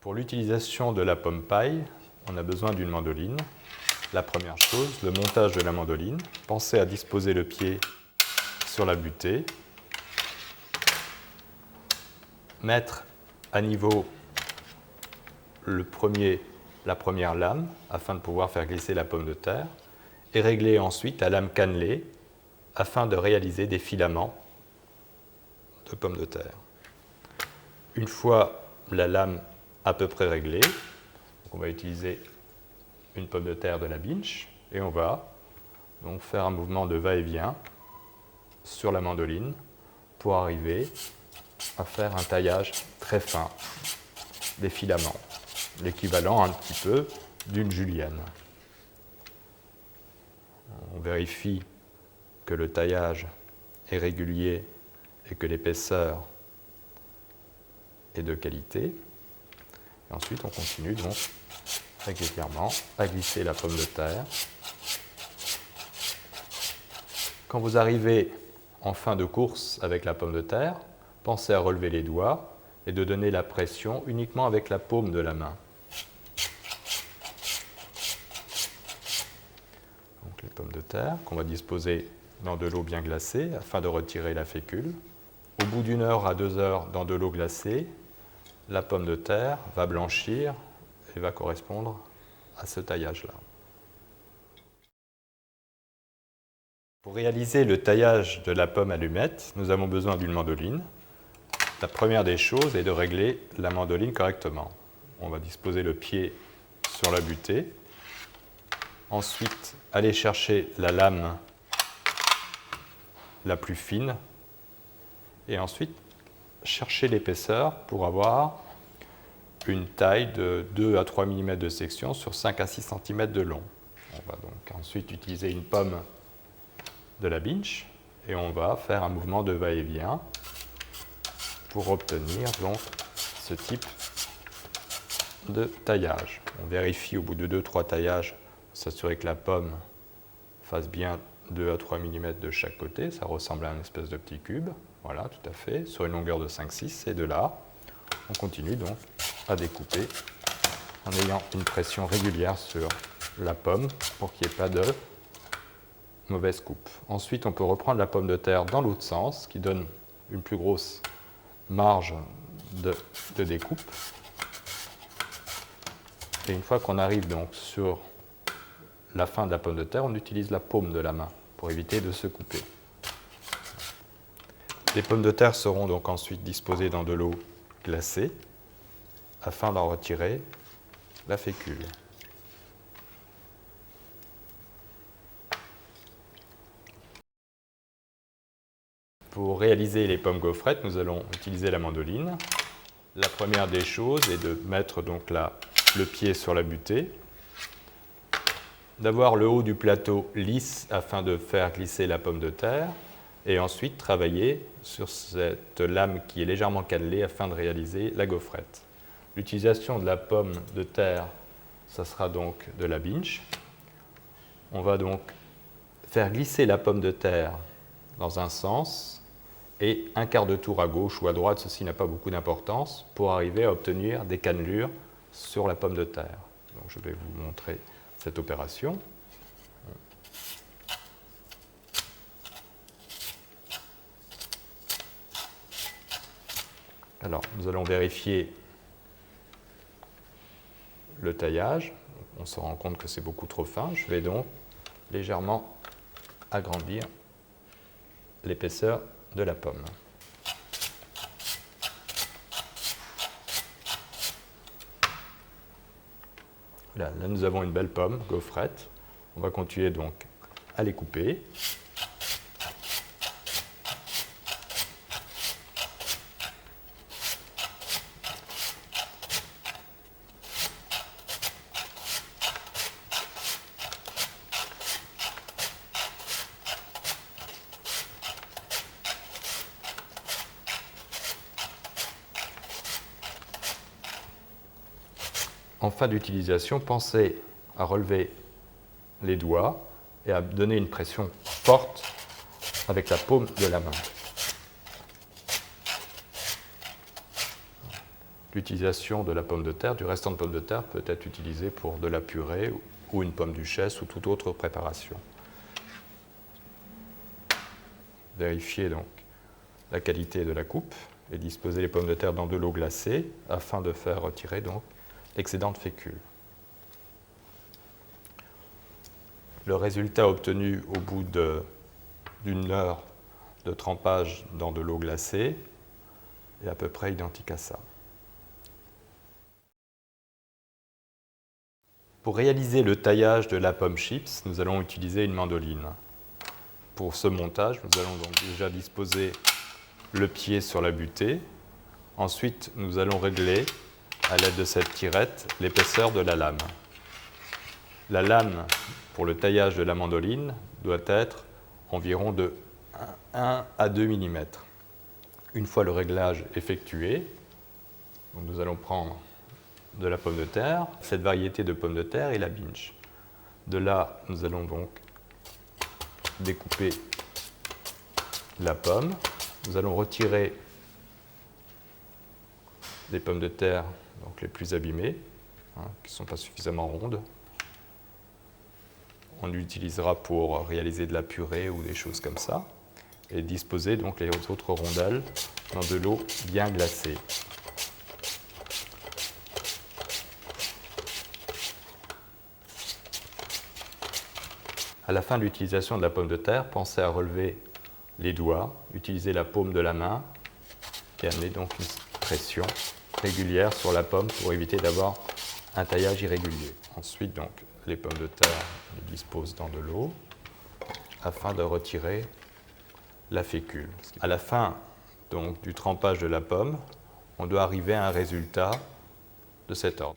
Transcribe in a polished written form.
Pour l'utilisation de la pomme paille, on a besoin d'une mandoline. La première chose, le montage de la mandoline. Pensez à disposer le pied sur la butée. Mettre à niveau la première lame afin de pouvoir faire glisser la pomme de terre et régler ensuite à lame cannelée afin de réaliser des filaments de pommes de terre. Une fois la lame à peu près réglée, on va utiliser une pomme de terre de la binche et on va donc faire un mouvement de va-et-vient sur la mandoline pour arriver à faire un taillage très fin des filaments, l'équivalent un petit peu d'une julienne. On vérifie que le taillage est régulier et que l'épaisseur est de qualité. Et ensuite, on continue donc régulièrement à glisser la pomme de terre. Quand vous arrivez en fin de course avec la pomme de terre, pensez à relever les doigts et de donner la pression uniquement avec la paume de la main. Donc les pommes de terre qu'on va disposer dans de l'eau bien glacée afin de retirer la fécule. Au bout d'1 heure à 2 heures dans de l'eau glacée, la pomme de terre va blanchir et va correspondre à ce taillage-là. Pour réaliser le taillage de la pomme allumette, nous avons besoin d'une mandoline. La première des choses est de régler la mandoline correctement. On va disposer le pied sur la butée. Ensuite, aller chercher la lame la plus fine. Et ensuite, chercher l'épaisseur pour avoir une taille de 2 à 3 mm de section sur 5 à 6 cm de long. On va donc ensuite utiliser une pomme de la binche et on va faire un mouvement de va-et-vient pour obtenir donc ce type de taillage. On vérifie au bout de 2-3 taillages, s'assurer que la pomme fasse bien 2 à 3 mm de chaque côté. Ça ressemble à une espèce de petit cube. Voilà, tout à fait, sur une longueur de 5-6. Et de là, on continue donc à découper en ayant une pression régulière sur la pomme pour qu'il n'y ait pas de mauvaise coupe. Ensuite, on peut reprendre la pomme de terre dans l'autre sens, ce qui donne une plus grosse marge de découpe. Et une fois qu'on arrive donc sur la fin de la pomme de terre, on utilise la paume de la main pour éviter de se couper. Les pommes de terre seront donc ensuite disposées dans de l'eau glacée afin d'en retirer la fécule. Pour réaliser les pommes gaufrettes, nous allons utiliser la mandoline. La première des choses est de mettre donc le pied sur la butée, d'avoir le haut du plateau lisse afin de faire glisser la pomme de terre, et ensuite travailler sur cette lame qui est légèrement cannelée afin de réaliser la gaufrette. L'utilisation de la pomme de terre, ça sera donc de la binche. On va donc faire glisser la pomme de terre dans un sens et un quart de tour à gauche ou à droite, ceci n'a pas beaucoup d'importance, pour arriver à obtenir des cannelures sur la pomme de terre. Donc je vais vous montrer cette opération. Alors, nous allons vérifier le taillage. On se rend compte que c'est beaucoup trop fin. Je vais donc légèrement agrandir l'épaisseur de la pomme. Là, nous avons une belle pomme, gaufrette. On va continuer donc à les couper. En fin d'utilisation, pensez à relever les doigts et à donner une pression forte avec la paume de la main. l'utilisation de la pomme de terre, du restant de pomme de terre, peut être utilisée pour de la purée ou une pomme duchesse ou toute autre préparation. Vérifiez donc la qualité de la coupe et disposer les pommes de terre dans de l'eau glacée afin de faire retirer donc l'excédent de fécule. Le résultat obtenu au bout d'une heure de trempage dans de l'eau glacée est à peu près identique à ça. Pour réaliser le taillage de la pomme chips, nous allons utiliser une mandoline. Pour ce montage, nous allons donc déjà disposer le pied sur la butée. Ensuite, nous allons régler, à l'aide de cette tirette, l'épaisseur de la lame. La lame, pour le taillage de la mandoline, doit être environ de 1 à 2 mm. Une fois le réglage effectué, nous allons prendre de la pomme de terre, cette variété de pommes de terre et la binge. De là, nous allons donc découper la pomme. Nous allons retirer les pommes de terre donc les plus abîmées, qui ne sont pas suffisamment rondes. On l'utilisera pour réaliser de la purée ou des choses comme ça. Et disposer donc les autres rondelles dans de l'eau bien glacée. À la fin de l'utilisation de la pomme de terre, pensez à relever les doigts, utiliser la paume de la main et amener donc une pression régulière sur la pomme pour éviter d'avoir un taillage irrégulier. Ensuite, donc, les pommes de terre, on les dispose dans de l'eau afin de retirer la fécule. À la fin donc, du trempage de la pomme, on doit arriver à un résultat de cet ordre.